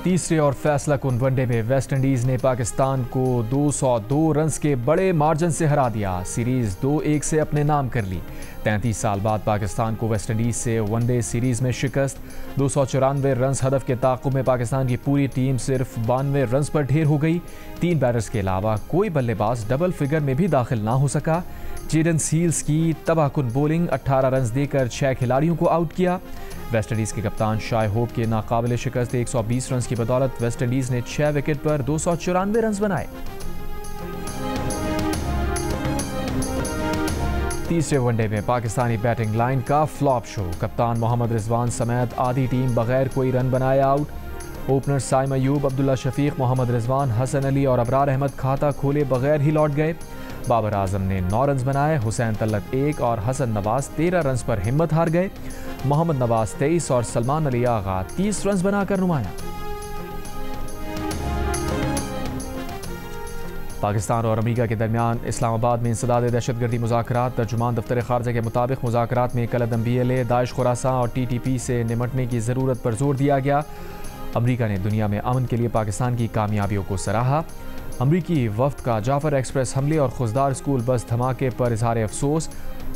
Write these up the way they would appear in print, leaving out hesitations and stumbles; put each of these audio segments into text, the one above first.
तीसरे और फैसला कुन वनडे में वेस्ट इंडीज ने पाकिस्तान को 202 रन्स के बड़े मार्जिन से हरा दिया। सीरीज 2-1 से अपने नाम कर ली। 33 साल बाद पाकिस्तान को वेस्ट इंडीज से वनडे सीरीज में शिकस्त। 294 रन्स हदफ के ताक़ुब में पाकिस्तान की पूरी टीम सिर्फ 92 रन्स पर ढेर हो गई। 3 बैटर्स के अलावा कोई बल्लेबाज डबल फिगर में भी दाखिल ना हो सका। जेडन सील्स की तबाहकुन बॉलिंग 18 रन्स देकर 6 खिलाड़ियों को आउट किया। वेस्ट इंडीज़ के कप्तान शाय होप के नाकाबिल शिकस्त 120 रन्स की बदौलत वेस्ट इंडीज़ ने 6 विकेट पर 294 रन्स बनाए। तीसरे वनडे में पाकिस्तानी बैटिंग लाइन का फ्लॉप शो। कप्तान मोहम्मद रिजवान समेत आधी टीम बगैर कोई रन बनाए आउट। ओपनर साइम अयूब, अब्दुल्ला शफीक, मोहम्मद रिजवान, हसन अली और अबरार अहमद खाता खोले बगैर ही लौट गए। बाबर आजम ने 9 रन्स बनाए। हुसैन तलत 1 और हसन नवाज 13 रन्स पर हिम्मत हार गए। मोहम्मद नवाज 23 और सलमान अली आगा 30 रन्स बनाकर नुमाया। पाकिस्तान और अमेरिका के दरमियान इस्लामाबाद में इंसदाद दहशतगर्दी मुज़ाकरात। तर्जुमान दफ्तर खारजा के मुताबिक मुज़ाकरात में कलअदम BLA, दाइश खुरासान और TTP से निमटने की ज़रूरत पर जोर दिया गया। अमेरिका ने दुनिया में अमन के लिए पाकिस्तान की कामयाबियों को सराहा। अमरीकी वफ्द का जाफर एक्सप्रेस हमले और खुजदार स्कूल बस धमाके पर इजहार अफसोस।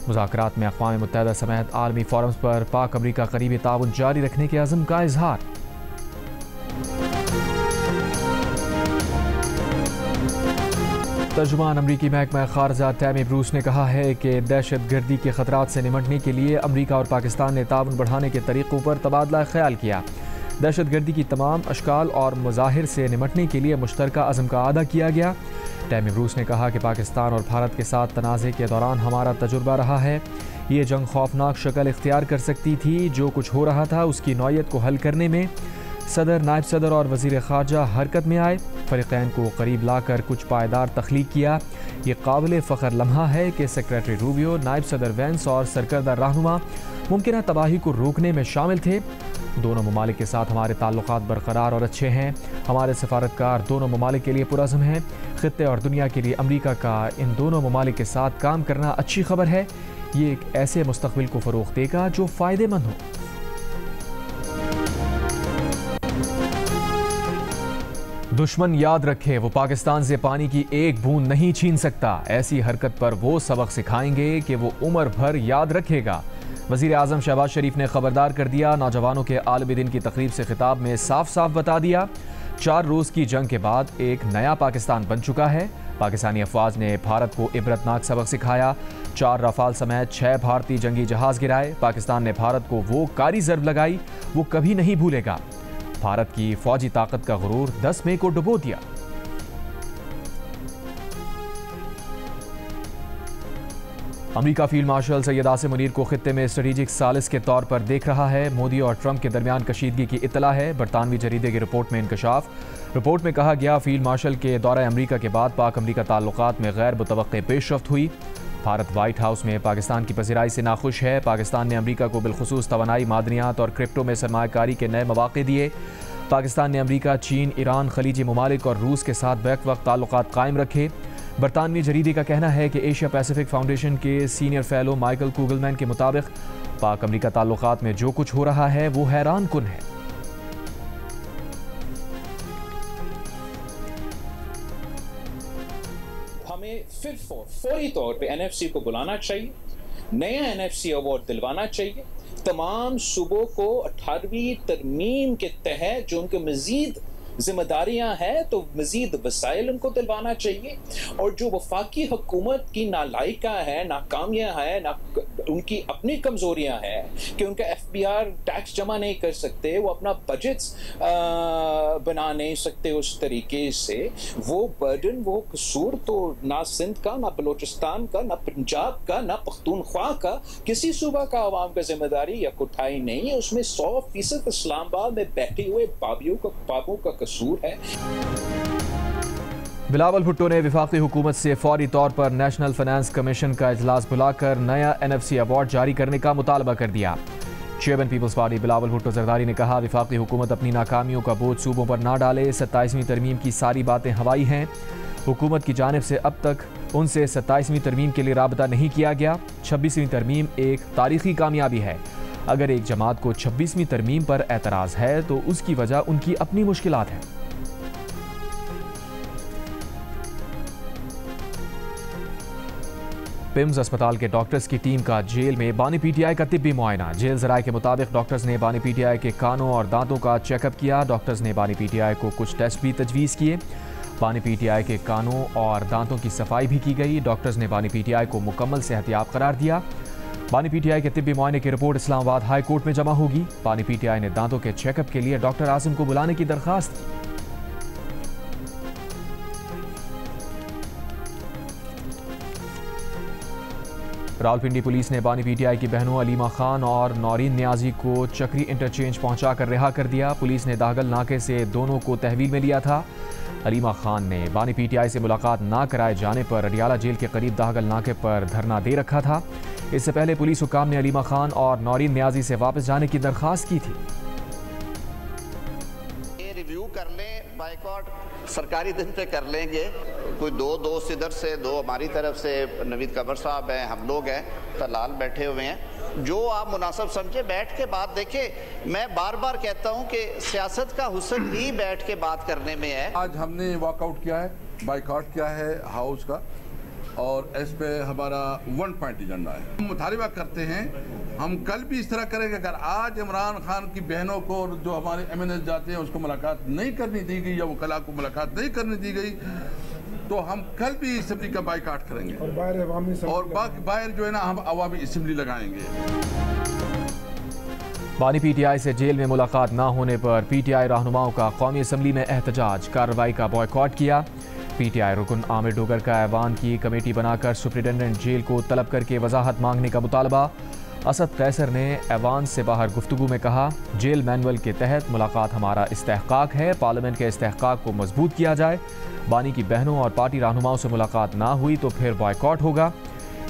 मुज़ाकरात में अक़वाम मुत्तहिदा समेत आलमी फोरम्स पर पाक अमरीका करीबी ताउन जारी रखने के अज़्म का इजहार। तर्जुमान अमरीकी महकमा खारजा टैमी ब्रूस ने कहा है कि दहशत गर्दी के खतरात से निमटने के लिए अमरीका और पाकिस्तान ने ताउन बढ़ाने के तरीक़ों पर तबादला ख्याल किया। दहशत गर्दी की तमाम अशकाल और मज़ाहिर से निमटने के लिए मुश्तरका अज़म का अदा किया गया। टैमी ब्रूस ने कहा कि पाकिस्तान और भारत के साथ तनाज़े के दौरान हमारा तजुर्बा रहा है। ये जंग खौफनाक शक्ल इख्तियार कर सकती थी। जो कुछ हो रहा था उसकी नौयत को हल करने में सदर, नायब सदर और वज़ीर ख़ारजा हरकत में आए। फ़रीक़ैन को करीब लाकर कुछ पायदार तख्लीक किया। ये काबिल फ़ख्र लम्हा है कि सेक्रेटरी रूबियो, नायब सदर वेंस और सरकर्दा रहनुमा मुमकिन तबाही को रोकने में शामिल थे। दोनों ममालिक के साथ हमारे ताल्लुकात बरकरार और अच्छे हैं। हमारे सफारतकार दोनों ममालिक के लिए पुरअज़्म हैं। ख़ित्ते और दुनिया के लिए अमरीका का इन दोनों ममालिक के साथ काम करना अच्छी खबर है। ये एक ऐसे मुस्तक़बिल को फ़रोग़ देगा जो फ़ायदेमंद हो। दुश्मन याद रखे वो पाकिस्तान से पानी की एक बूंद नहीं छीन सकता। ऐसी हरकत पर वो सबक सिखाएंगे कि वो उम्र भर याद रखेगा। वज़ीर आज़म शहबाज शरीफ ने खबरदार कर दिया। नौजवानों के आलमी दिन की तकरीब से खिताब में साफ साफ बता दिया 4 रोज़ की जंग के बाद एक नया पाकिस्तान बन चुका है। पाकिस्तानी अफवाज ने भारत को इबरतनाक सबक सिखाया। 4 रफाल समेत 6 भारतीय जंगी जहाज़ गिराए। पाकिस्तान ने भारत को वो कारी ज़र्ब लगाई वो कभी नहीं भूलेगा। भारत की फौजी ताकत का गुरूर 10 मई को डुबो दिया। America field marshal Syed Asim Munir को खित्ते में स्ट्रेटेजिक सालिस के तौर पर देख रहा है। मोदी और ट्रंप के दरमियान कशीदगी की इत्तला है। बरतानवी जरीदे की रिपोर्ट में इंकशाफ। रिपोर्ट में कहा गया फील्ड मार्शल के दौरे अमेरिका के बाद पाक अमेरिका ताल्लुकात में गैर मुतवक्के पेशरफ्त हुई। भारत वाइट हाउस में पाकिस्तान की पज़ीराई से नाखुश है। पाकिस्तान ने अमेरिका को बिलखुसूस तवानाई, मादनियात और क्रिप्टो में सरमायाकारी के नए मौक़े दिए। पाकिस्तान ने अमेरिका, चीन, ईरान, खलीजी ममालिक और रूस के साथ बैक वक्त ताल्लुकात कायम रखे। बरतानवी जरीदे का कहना है कि एशिया पैसिफिक फाउंडेशन के सीनियर फेलो माइकल कुगलमैन के मुताबिक पाक अमेरिका ताल्लुकात में जो कुछ हो रहा है वो हैरान कुन है। हमें फिर फौरी तौर पे NFC को बुलाना चाहिए, नया NFC अवार्ड दिलवाना चाहिए। तमाम सूबों को 18वीं तरमीम के तहत जो उनके मजीद जिम्मेदारियां हैं तो मजीद वसाइल उनको दिलवाना चाहिए। और जो वफाकी हुकूमत की नालायका है, नाकामियां हैं, उनकी अपनी कमजोरियां हैं कि उनका FBR टैक्स जमा नहीं कर सकते, वो अपना बजट्स बना नहीं सकते उस तरीके से, वो बर्डन, वो कसूर तो ना सिंध का, ना बलोचिस्तान का, ना पंजाब का, ना पख्तूनख्वा का, किसी सूबा का अवाम का जिम्मेदारी या कोठाई नहीं है। उसमें 100% इस्लामाबाद में बैठे हुए बाबू का कसूर है। बिलावल भुट्टो ने वफाकी हुकूमत से फौरी तौर पर नेशनल फाइनेंस कमीशन का इजलास बुलाकर नया NFC अवार्ड जारी करने का मुतालबा कर दिया। चेयरमैन पीपल्स पार्टी बिलावल भुट्टो जरदारी ने कहा वफाकी हुकूमत अपनी नाकामियों का बोझ सूबों पर ना डाले। 27वीं तरमीम की सारी बातें हवाई हैं। हुकूमत की जानिब से अब तक उनसे 27वीं तरमीम के लिए राबता नहीं किया गया। 26वीं तरमीम एक तारीखी कामयाबी है। अगर एक जमात को 26वीं तरमीम पर एतराज़ है तो उसकी वजह उनकी अपनी मुश्किलात हैं। पिम्स अस्पताल के डॉक्टर्स की टीम का जेल में बानी पीटीआई का तिब्बी मुआयना। जेल ज़राए के मुताबिक डॉक्टर्स ने बानी पीटीआई के कानों और दांतों का चेकअप किया। डॉक्टर्स ने बानी पीटीआई को कुछ टेस्ट भी तजवीज़ किए। बानी पीटीआई के कानों और दांतों की सफाई भी की गई। डॉक्टर्स ने बानी पीटीआई को मुकम्मल सेहतियाब करार दिया। बानी पीटीआई के तिब्बी मुआयने की रिपोर्ट इस्लामाबाद हाई कोर्ट में जमा होगी। बानी पीटीआई ने दांतों के चेकअप के लिए डॉक्टर आसिम को बुलाने की दरख्वास्त की। रावलपिंडी पुलिस ने बानी पीटीआई की बहनों अलीमा खान और नौरीन नियाजी को चक्री इंटरचेंज पहुंचाकर रिहा कर दिया। पुलिस ने दागल नाके से दोनों को तहवील में लिया था। अलीमा खान ने बानी पीटीआई से मुलाकात ना कराए जाने पर अडियाला जेल के करीब दागल नाके पर धरना दे रखा था। इससे पहले पुलिस हुकाम ने अलीमा खान और नौरीन नियाजी से वापस जाने की दरख्वास्त की थी। रिव्यू कर लें, बाइकआउट सरकारी दिन पे कर लेंगे। कोई दो दोस्त इधर से, दो हमारी तरफ से, नवीद कमर साहब हैं, हम लोग हैं, तलाल बैठे हुए हैं। जो आप मुनासिब समझे बैठ के बात देखें। मैं बार बार कहता हूं कि सियासत का हुस्न ही बैठ के बात करने में है। आज हमने वॉकआउट किया है, बाइकआउट किया है हाउस का, और इस पे हमारा 1 पॉइंट एजेंडा है। हम मुतालिबा करते हैं, हम कल भी इस तरह करेंगे। अगर आज इमरान खान की बहनों को जो हमारे MNS जाते हैं उसको मुलाकात नहीं करनी दी गई या वकला को मुलाकात नहीं करने दी गई तो हम कल भी असेंबली का बाइकाट करेंगे और बाहर जो है ना हम अवामी असेंबली लगाएंगे। बानी पीटीआई से जेल में मुलाकात ना होने पर पीटीआई रहनुमाओं का कौमी असम्बली में एहतजाज, कार्रवाई का बॉयकॉट किया। पीटीआई रुकन आमिर डोगर का ऐवान की कमेटी बनाकर सुप्रिटेंडेंट जेल को तलब करके वजाहत मांगने का मुतालबा। असद कैसर ने ऐवान से बाहर गुफ्तगू में कहा, जेल मैनुअल के तहत मुलाकात हमारा इस्तेहकाक है, पार्लियामेंट के इस्तेहकाक को मजबूत किया जाए। बानी की बहनों और पार्टी रहनुमाओं से मुलाकात ना हुई तो फिर बॉयकॉट होगा।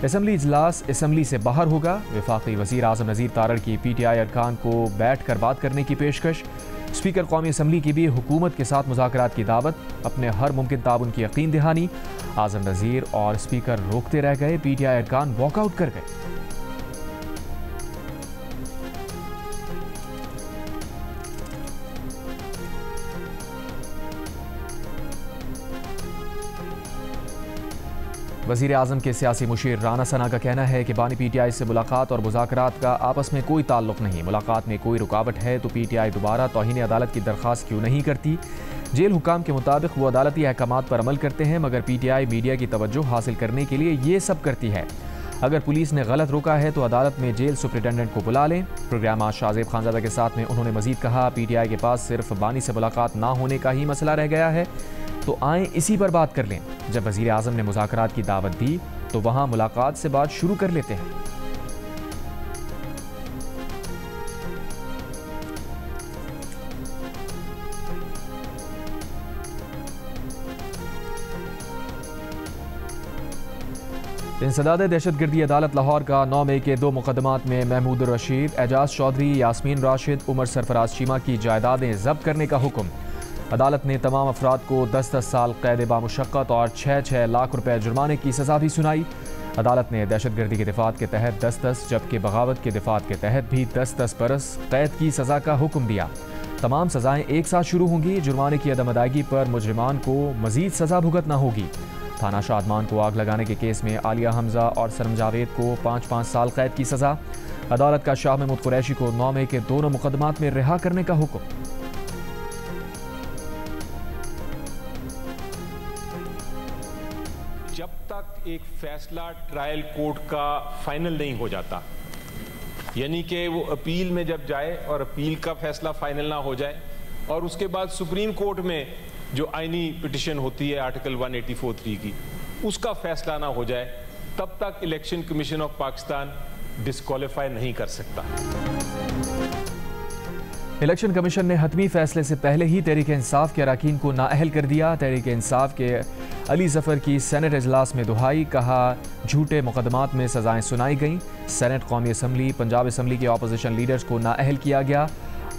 असम्बली इजलास असम्बली से बाहर होगा। वफाकी वज़ीर आज़म नज़ीर तारड़ की पीटीआई अरकान को बैठ कर बात करने की पेशकश। स्पीकर कौमी असम्बली की भी हुकूमत के साथ मुज़ाकरात की दावत, अपने हर मुमकिन ताउन की यकीन दहानी। आज़म नज़ीर और स्पीकर रोकते रह गए, पीटीआई अरकान वॉकआउट कर गए। वज़ीर आज़म के सियासी मुशीर राना सना का कहना है कि बानी पीटीआई से मुलाकात और मुज़ाकरात का आपस में कोई ताल्लुक़ नहीं। मुलाकात में कोई रुकावट है तो पीटीआई दोबारा तौहीन अदालत की दरख्वास्त क्यों नहीं करती। जेल हुकाम के मुताबिक वो अदालती अहकामात पर अमल करते हैं, मगर पीटीआई मीडिया की तवज्जो हासिल करने के लिए ये सब करती है। अगर पुलिस ने गलत रोका है तो अदालत में जेल सुप्रिटेंडेंट को बुला लें। प्रोग्राम आज शाहजेब खानजादा के साथ में उन्होंने मजीद कहा, पीटीआई के पास सिर्फ बानी से मुलाकात ना होने का ही मसला रह गया है तो आए इसी पर बात कर लें। जब वज़ीर आज़म ने मुज़ाकरात की दावत दी तो वहाँ मुलाकात से बात शुरू कर लेते हैं। इंसदाद दहशतगर्दी अदालत लाहौर का 9 मई के 2 मुकदमात में महमूद रशीद, एजाज चौधरी, यास्मीन राशिद, उमर सरफराज चीमा की जायदादें जब्त करने का हुक्म। अदालत ने तमाम अफराद को 10-10 साल कैद बामुशक्कत और 6-6 लाख रुपए जुर्माने की सज़ा भी सुनाई। अदालत ने दहशतगर्दी के दिफात के तहत 10-10 जबकि बगावत के दिफात के तहत भी 10-10 बरस कैद की सज़ा का हुक्म दिया। तमाम सज़ाएँ एक साथ शुरू होंगी। जुर्माने की अदम अदायगी पर मुजरिमान को मज़ीद सज़ा भुगतना होगी। थाना शादमान को आग लगाने के केस में आलिया हमजा और सरम जावेद को 5-5 साल कैद की सज़ा। अदालत का शाह महमूद कुरैशी को 9 मई के दोनों मुकदमात में रिहा करने का हुक्म। जब तक एक फैसला ट्रायल कोर्ट का फाइनल नहीं हो जाता, यानी कि वो अपील में जब जाए और अपील का फैसला फाइनल ना हो जाए और उसके बाद सुप्रीम कोर्ट में जो आईनी पिटिशन होती है आर्टिकल 184(3) की, उसका फैसला ना हो जाए, तब तक election commission of Pakistan disqualify नहीं कर सकता। इलेक्शन कमीशन ने हतमी फैसले से पहले ही तहरीक इंसाफ के अरकान को नाअहल कर दिया। तहरीक इंसाफ के अली जफर की सेनेट इजलास में दुहाई, कहा झूठे मुकदमात में सजाएं सुनाई गईं। सेनेट कौमी असम्बली पंजाब असम्बली के अपोजिशन लीडर्स को नाअहल किया गया।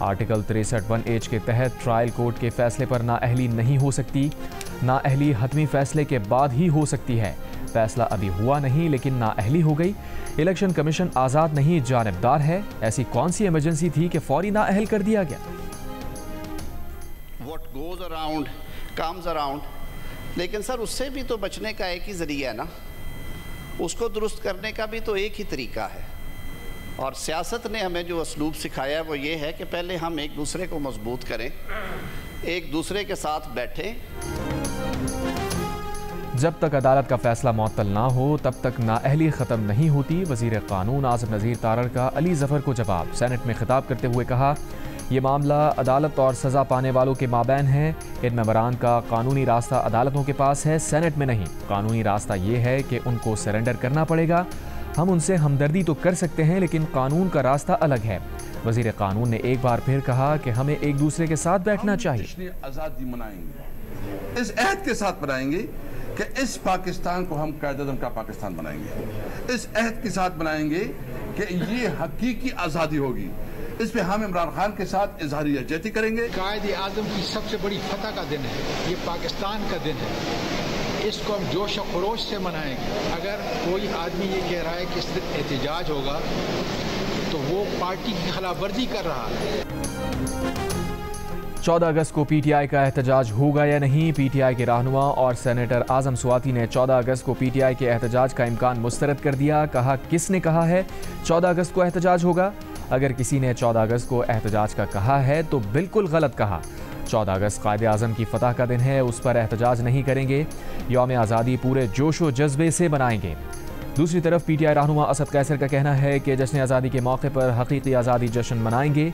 आर्टिकल 63(1)H के तहत ट्रायल कोर्ट के फैसले पर नाअहली नहीं हो सकती। नाअहली हतमी फैसले के बाद ही हो सकती है। फैसला अभी हुआ नहीं लेकिन नाअहली हो गई। इलेक्शन कमीशन आज़ाद नहीं जानिबदार है। ऐसी कौन सी इमरजेंसी थी कि फौरी नाअहल कर दिया गया? What goes around comes around। लेकिन सर उससे भी तो बचने का एक ही जरिया है ना, उसको दुरुस्त करने का भी तो एक ही तरीका है। और सियासत ने हमें जो असलूब सिखाया वो ये है कि पहले हम एक दूसरे को मजबूत करें, एक दूसरे के साथ बैठें। जब तक अदालत का फैसला मुअत्तल ना हो तब तक नाअहली ख़त्म नहीं होती। वज़ीर कानून आज़म नज़ीर तारड़ का अली ज़फ़र को जवाब। सेनेट में खिताब करते हुए कहा, ये मामला अदालत और सज़ा पाने वालों के माबैन है। इन मेंबरान का कानूनी रास्ता अदालतों के पास है, सेनेट में नहीं। कानूनी रास्ता ये है कि उनको सरेंडर करना पड़ेगा। हम उनसे हमदर्दी तो कर सकते हैं लेकिन कानून का रास्ता अलग है। वज़ीर कानून ने एक बार फिर कहा कि हमें एक दूसरे के साथ बैठना चाहिए। आज़ादी मनाएंगे, इस अहद के साथ बनाएंगे कि इस पाकिस्तान को हम कायदे-ए-आज़म का पाकिस्तान बनाएंगे। इस अहद के साथ बनाएंगे कि ये हकीकी आज़ादी होगी। इस पे हम इमरान खान के साथ इजहारी यकजहती करेंगे। कायदे-ए-आज़म की सबसे बड़ी फतह का दिन है, ये पाकिस्तान का दिन है। इसको हम जोश और खरोश से मनाएंगे। अगर कोई आदमी ये कह रहा है कि इस दिन एहतजाज होगा तो वो पार्टी की खिलाफवर्जी कर रहा है। 14 अगस्त को पीटीआई का एहतजाज होगा या नहीं? पीटीआई के रहनुमा और सेनेटर आजम स्वाति ने 14 अगस्त को पीटीआई के एहतजाज का इम्कान मुस्तरद कर दिया। कहा, किसने कहा है 14 अगस्त को एहतजाज होगा? अगर किसी ने 14 अगस्त को एहतजाज का कहा है तो बिल्कुल गलत कहा। 14 अगस्त कायदे आज़म की फतह का दिन है, उस पर एहतजाज नहीं करेंगे। यौम आज़ादी पूरे जोश व जज्बे से मनाएंगे। दूसरी तरफ पीटीआई रहनुमा असद कैसर का कहना है कि जश्न आज़ादी के मौके पर हकीकी आज़ादी जश्न मनाएंगे।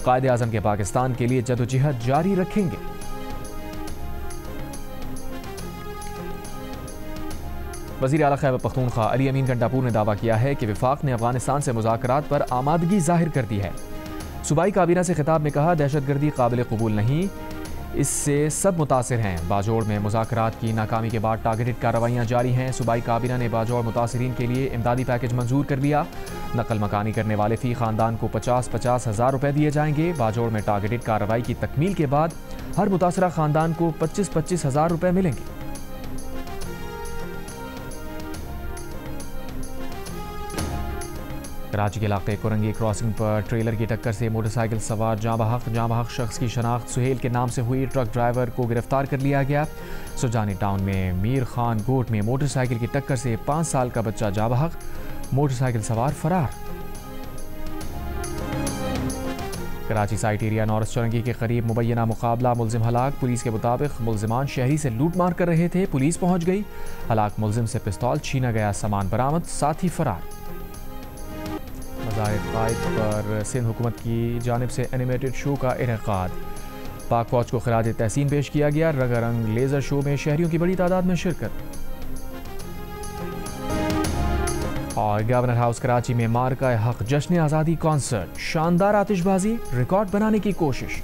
कायदे आज़म के पाकिस्तान के लिए जदोजहद जारी रखेंगे। वज़ीर आला खैबर पख्तूनख्वा अली अमीन गंडापुर ने दावा किया है कि वफाक ने अफगानिस्तान से मुज़ाकरात पर आमादगी जाहिर कर दी है। सूबाई काबीना से खिताब में कहा, दहशतगर्दी काबिल कबूल नहीं, इससे सब मुतासिर हैं। बाजोड़ में मुज़ाकरात की नाकामी के बाद टारगेटेड कार्रवाइयाँ जारी हैं। सूबाई काबीना ने बाजोड़ मुतासिरीन के लिए इमदादी पैकेज मंजूर कर लिया। नकल मकानी करने वाले फ़ी ख़ानदान को 50-50 हज़ार रुपये दिए जाएंगे। बाजोड़ में टारगेटेड कार्रवाई की तकमील के बाद हर मुतासरा ख़ानदान को 25-25 हज़ार रुपये मिलेंगे। कराची के इलाके कुरंगी क्रॉसिंग पर ट्रेलर की टक्कर से मोटरसाइकिल सवार जाँ बहक शख्स की शनाख्त सुहेल के नाम से हुई। ट्रक ड्राइवर को गिरफ्तार कर लिया गया। सुजानी टाउन में मीर खान गोट में मोटरसाइकिल की टक्कर से 5 साल का बच्चा जाँ बहक, मोटरसाइकिल सवार फरार। कराची साइट एरिया नॉर्थ चौरंगी के करीब मुबैना मुकाबला, मुलजिम हलाक। पुलिस के मुताबिक मुलजिमान शहरी से लूट मार कर रहे थे, पुलिस पहुंच गई। हलाक मुलजिम से पिस्तौल छीना गया, सामान बरामद, साथ ही फरार। मज़ार क़ाइद पर सिंध हुकूमत की जानिब से एनिमेटेड शो का इनेकाद। पाक फौज को खराज तहसीन पेश किया गया। रंगारंग लेज़र शो में शहरियों की बड़ी तादाद में शिरकत। और गवर्नर हाउस कराची में मार्का हक जश्न आज़ादी कॉन्सर्ट, शानदार आतिशबाजी, रिकॉर्ड बनाने की कोशिश।